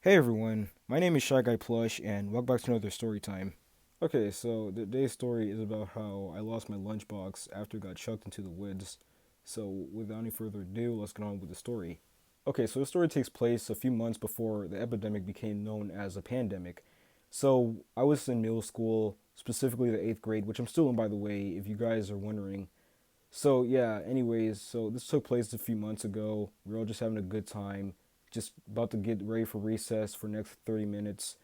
Hey everyone, my name is Shy Guy Plush, and welcome back to another story time. Okay, so today's story is about how I lost my lunchbox after it got chucked into the woods. So, without any further ado, let's get on with the story. Okay, so the story takes place a few months before the epidemic became known as a pandemic. So, I was in middle school, specifically the 8th grade, which I'm still in, by the way, if you guys are wondering. So yeah, anyways, so this took place a few months ago. We were all just having a good time, just about to get ready for recess for the next 30 minutes.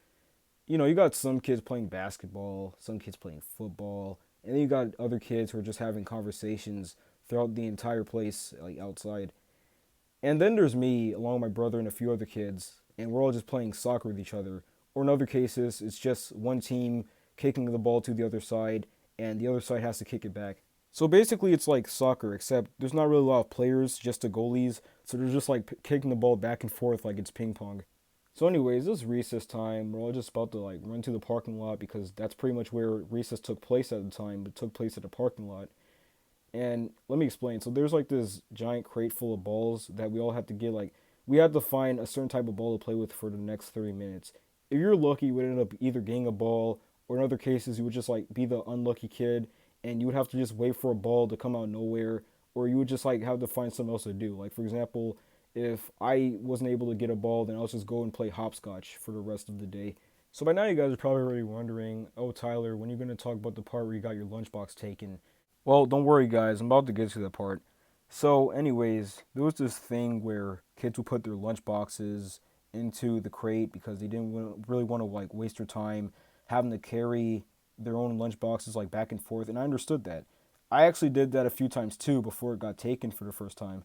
You got some kids playing basketball, some kids playing football, and then you got other kids who are just having conversations throughout the entire place, like outside. And then there's me, along with my brother and a few other kids, and we're all just playing soccer with each other. Or in other cases, it's just one team kicking the ball to the other side, and the other side has to kick it back. So basically, it's like soccer, except there's not really a lot of players, just the goalies. So they're just like kicking the ball back and forth like it's ping pong. So, anyways, this is recess time. We're all just about to like run to the parking lot because that's pretty much where recess took place at the time. It took place at the parking lot. And let me explain. So there's like this giant crate full of balls that we all have to get. Like we had to find a certain type of ball to play with for the next 30 minutes. If you're lucky, you would end up either getting a ball, or in other cases, you would just like be the unlucky kid, and you would have to just wait for a ball to come out of nowhere, or you would just like have to find something else to do. Like for example, if I wasn't able to get a ball, then I'll just go and play hopscotch for the rest of the day. So by now, you guys are probably already wondering, oh Tyler, when are you gonna talk about the part where you got your lunchbox taken? Well, don't worry, guys. I'm about to get to that part. So, anyways, there was this thing where kids would put their lunch boxes into the crate because they didn't really want to like waste their time having to carry their own lunch boxes like back and forth, and I understood that. I actually did that a few times too before it got taken for the first time.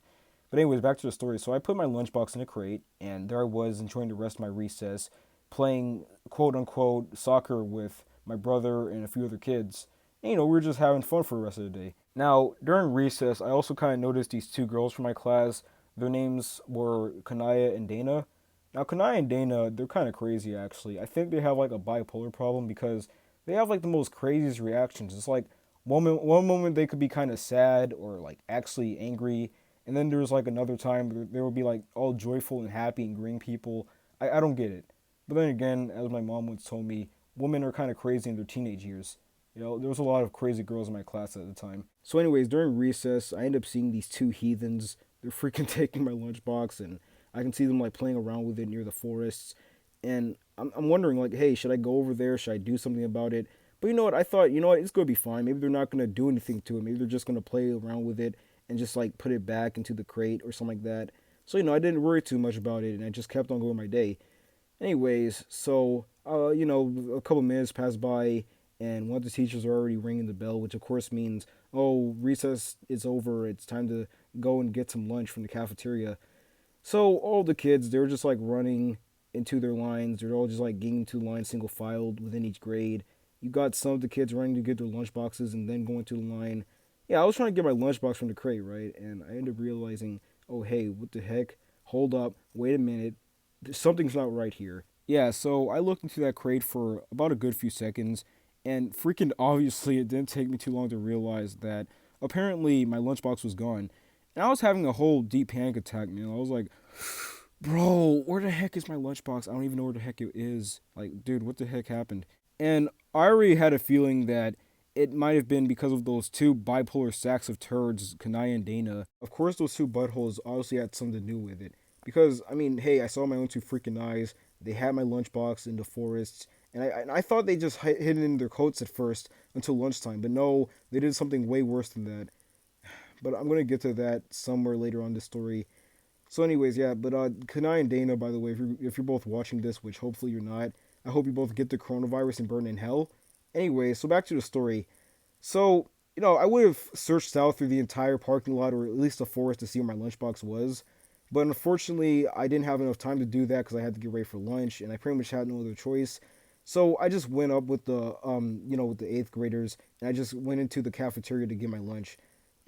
But anyways, back to the story. So I put my lunchbox in a crate, and there I was enjoying the rest of my recess, playing quote unquote soccer with my brother and a few other kids. And, we were just having fun for the rest of the day. Now, during recess, I also kind of noticed these two girls from my class. Their names were Kanaya and Dana. Now, Kanaya and Dana, they're kind of crazy actually. I think they have like a bipolar problem because they have like the most craziest reactions. It's like one moment they could be kind of sad or like actually angry, and then there's like another time they would be like all joyful and happy and green people. I don't get it. But then again, as my mom once told me, women are kind of crazy in their teenage years. There was a lot of crazy girls in my class at the time. So, anyways, during recess, I end up seeing these two heathens. They're freaking taking my lunchbox, and I can see them like playing around with it near the forests. And I'm wondering, like, hey, should I go over there? Should I do something about it? But you know what? I thought, it's gonna be fine. Maybe they're not gonna do anything to it. Maybe they're just gonna play around with it and just like put it back into the crate or something like that. So I didn't worry too much about it, and I just kept on going my day. Anyways, so a couple minutes passed by, and one of the teachers are already ringing the bell, which of course means, oh, recess is over. It's time to go and get some lunch from the cafeteria. So all the kids, they were just like running into their lines. They're all just like getting into lines, single filed within each grade. You got some of the kids running to get their lunch boxes and then going to the line. Yeah, I was trying to get my lunchbox from the crate, right? And I ended up realizing, oh hey, what the heck? Hold up, wait a minute, something's not right here. Yeah, so I looked into that crate for about a good few seconds, and freaking obviously it didn't take me too long to realize that apparently my lunchbox was gone. And I was having a whole deep panic attack, man. I was like, bro, where the heck is my lunchbox? I don't even know where the heck it is. Like, dude, what the heck happened? And I already had a feeling that it might have been because of those two bipolar sacks of turds, Kanaya and Dana. Of course, those two buttholes obviously had something to do with it. Because, I mean, hey, I saw my own two freaking eyes. They had my lunchbox in the forests. And I thought they just hid it in their coats at first until lunchtime. But no, they did something way worse than that. But I'm going to get to that somewhere later on this story. So, anyways, yeah, but Kanai and Dana, by the way, if you're both watching this, which hopefully you're not, I hope you both get the coronavirus and burn in hell. Anyway, so back to the story. So, I would have searched out through the entire parking lot or at least the forest to see where my lunchbox was. But unfortunately, I didn't have enough time to do that because I had to get ready for lunch and I pretty much had no other choice. So I just went up with with the eighth graders and I just went into the cafeteria to get my lunch.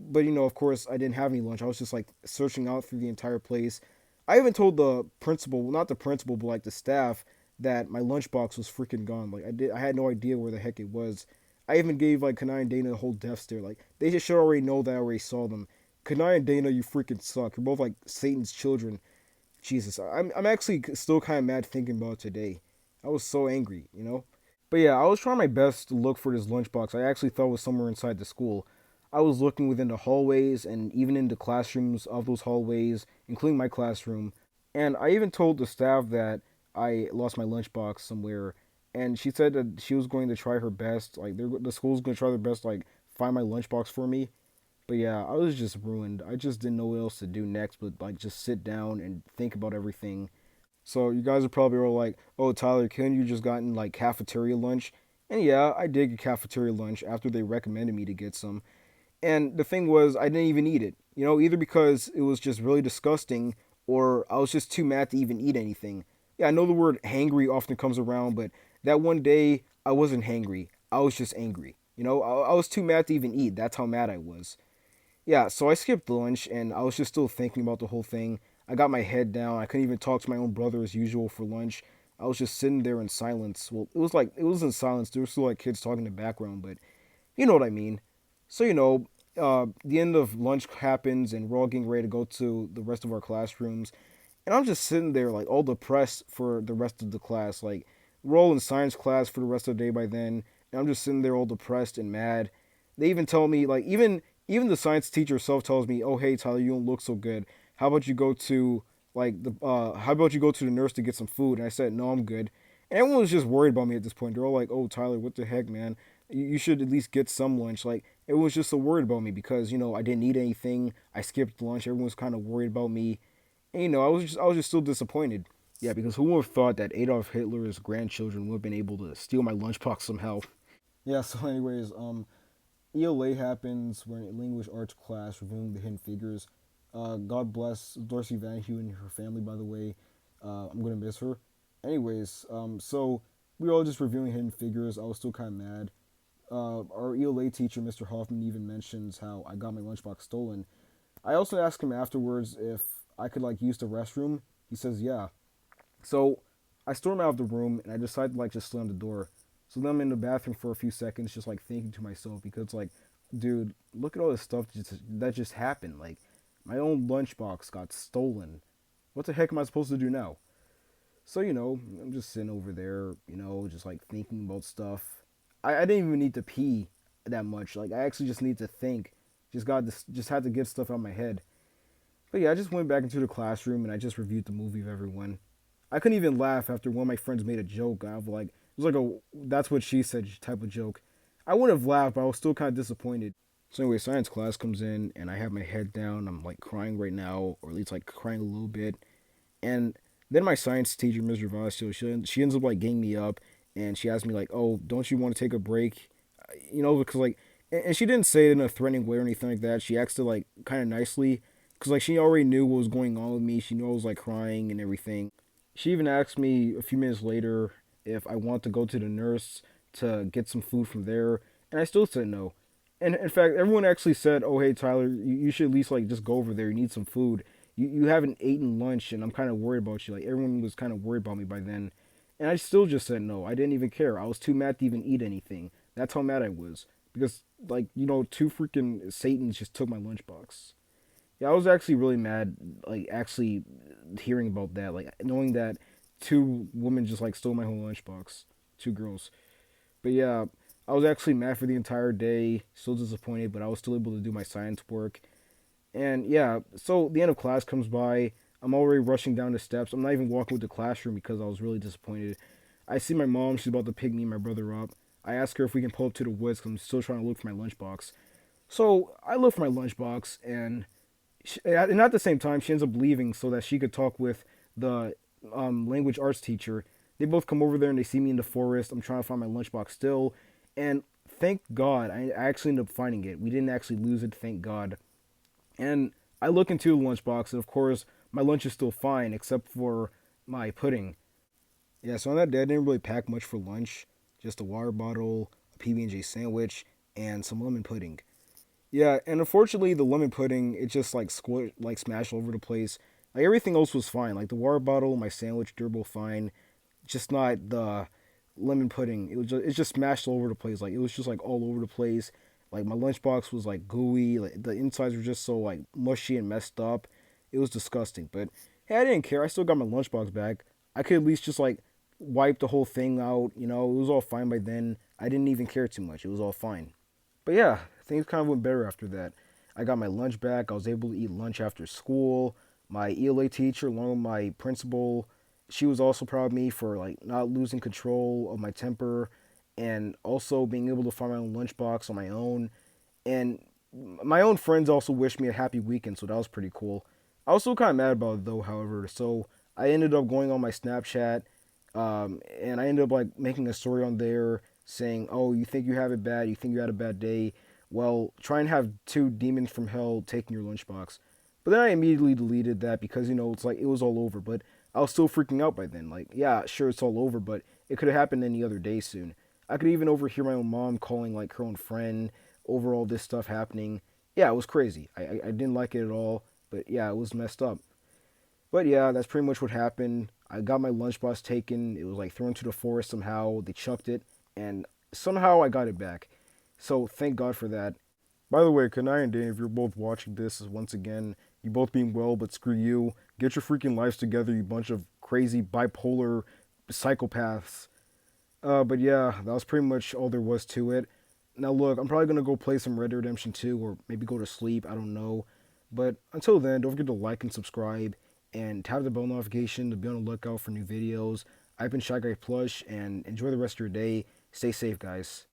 But of course, I didn't have any lunch. I was just like searching out through the entire place. I even told the principal, well, not the principal, but like the staff, that my lunchbox was freaking gone. Like I had no idea where the heck it was. I even gave like Kanai and Dana the whole death stare. Like they just should already know that I already saw them. Kanai and Dana, you freaking suck. You're both like Satan's children. Jesus, I'm actually still kind of mad thinking about it today. I was so angry. But yeah, I was trying my best to look for this lunchbox. I actually thought it was somewhere inside the school. I was looking within the hallways and even in the classrooms of those hallways, including my classroom. And I even told the staff that I lost my lunchbox somewhere. And she said that she was going to try her best. Like the school's going to try their best, to, like find my lunchbox for me. But yeah, I was just ruined. I just didn't know what else to do next, but like just sit down and think about everything. So you guys are probably all like, "Oh, Tyler, couldn't you just gotten like cafeteria lunch?" And yeah, I did get cafeteria lunch after they recommended me to get some. And the thing was, I didn't even eat it. Either because it was just really disgusting, or I was just too mad to even eat anything. Yeah, I know the word hangry often comes around, but that one day I wasn't hangry. I was just angry. I was too mad to even eat. That's how mad I was. Yeah, so I skipped lunch and I was just still thinking about the whole thing. I got my head down. I couldn't even talk to my own brother as usual for lunch. I was just sitting there in silence. Well, it was in silence. There were still like kids talking in the background, but you know what I mean. So the end of lunch happens and we're all getting ready to go to the rest of our classrooms. And I'm just sitting there like all depressed for the rest of the class. Like we're all in science class for the rest of the day by then, and I'm just sitting there all depressed and mad. They even tell me like even the science teacher herself tells me, "Oh hey Tyler, you don't look so good. How about you go to how about you go to the nurse to get some food?" And I said, "No, I'm good." And everyone was just worried about me at this point. They're all like, "Oh Tyler, what the heck, man? You should at least get some lunch." Like everyone was just so worried about me because I didn't eat anything. I skipped lunch. Everyone was kind of worried about me. And, I was just still disappointed. Yeah, because who would have thought that Adolf Hitler's grandchildren would have been able to steal my lunchbox somehow? Yeah. So, anyways, ELA happens. We're in English arts class reviewing the Hidden Figures. God bless Dorsey Van Hue and her family, by the way. I'm gonna miss her. Anyways, so we were all just reviewing Hidden Figures. I was still kind of mad. Our ELA teacher, Mr. Hoffman, even mentions how I got my lunchbox stolen. I also asked him afterwards if I could like use the restroom. He says yeah. So I storm out of the room and I decide to like just slam the door. So then I'm in the bathroom for a few seconds, just like thinking to myself because like, dude, look at all this stuff that just happened. Like my own lunchbox got stolen. What the heck am I supposed to do now? So I'm just sitting over there, just like thinking about stuff. I didn't even need to pee that much. Like I actually just need to think. Just had to get stuff out of my head. But yeah, I just went back into the classroom and I just reviewed the movie of everyone. I couldn't even laugh after one of my friends made a joke. I was like, it was like a "that's what she said" type of joke. I would have laughed, but I was still kind of disappointed. So anyway, science class comes in and I have my head down. I'm like crying right now, or at least like crying a little bit. And then my science teacher, Ms. Ravasio, she ends up like getting me up and she asked me like, "Oh, don't you want to take a break?" Because like, and she didn't say it in a threatening way or anything like that. She asked it like kind of nicely, because like she already knew what was going on with me. She knew I was like crying and everything. She even asked me a few minutes later if I want to go to the nurse to get some food from there, and I still said no. And in fact, everyone actually said, "Oh, hey Tyler, you should at least like just go over there. You need some food. You haven't eaten lunch, and I'm kind of worried about you." Like everyone was kind of worried about me by then, and I still just said no. I didn't even care. I was too mad to even eat anything. That's how mad I was because like two freaking Satans just took my lunchbox. Yeah, I was actually really mad, like actually hearing about that, like knowing that two women just like stole my whole lunchbox, two girls. But yeah, I was actually mad for the entire day, still disappointed, but I was still able to do my science work. And yeah, so the end of class comes by. I'm already rushing down the steps. I'm not even walking with the classroom because I was really disappointed. I see my mom. She's about to pick me and my brother up. I ask her if we can pull up to the woods because I'm still trying to look for my lunchbox. So I look for my lunchbox, and at the same time, she ends up leaving so that she could talk with the language arts teacher. They both come over there and they see me in the forest. I'm trying to find my lunchbox still, and thank God I actually ended up finding it. We didn't actually lose it, thank God. And I look into the lunchbox, and of course, my lunch is still fine except for my pudding. Yeah, so on that day, I didn't really pack much for lunch. Just a water bottle, a PB&J sandwich, and some lemon pudding. Yeah, and unfortunately, the lemon pudding it just like smashed all over the place. Like everything else was fine. Like the water bottle, my sandwich, durable, fine. Just not the lemon pudding. It just smashed all over the place. Like it was just like all over the place. Like my lunchbox was like gooey. Like the insides were just so like mushy and messed up. It was disgusting. But hey, I didn't care. I still got my lunchbox back. I could at least just like wipe the whole thing out. You know, it was all fine by then. I didn't even care too much. It was all fine. But yeah, things kind of went better after that. I got my lunch back. I was able to eat lunch after school. My ELA teacher, along with my principal, she was also proud of me for like not losing control of my temper and also being able to find my own lunchbox on my own. And my own friends also wished me a happy weekend, so that was pretty cool. I was still kind of mad about it though, however. So I ended up going on my Snapchat, and I ended up like making a story on there saying, "Oh, you think you have it bad? You think you had a bad day? Well, try and have two demons from hell taking your lunchbox." But then I immediately deleted that because it's like it was all over. But I was still freaking out by then. Like, yeah, sure, it's all over, but it could have happened any other day soon. I could even overhear my own mom calling like her own friend over all this stuff happening. Yeah, it was crazy. I didn't like it at all, but yeah, it was messed up. But yeah, that's pretty much what happened. I got my lunchbox taken. It was like thrown to the forest somehow. They chucked it, and somehow I got it back. So thank God for that. By the way, Kanai and Dane, if you're both watching this, once again, you both being well, but screw you. Get your freaking lives together, you bunch of crazy bipolar psychopaths. But yeah, that was pretty much all there was to it. Now look, I'm probably gonna go play some Red Dead Redemption 2 or maybe go to sleep. I don't know. But until then, don't forget to like and subscribe and tap the bell notification to be on the lookout for new videos. I've been Shy Guy Plush and enjoy the rest of your day. Stay safe, guys.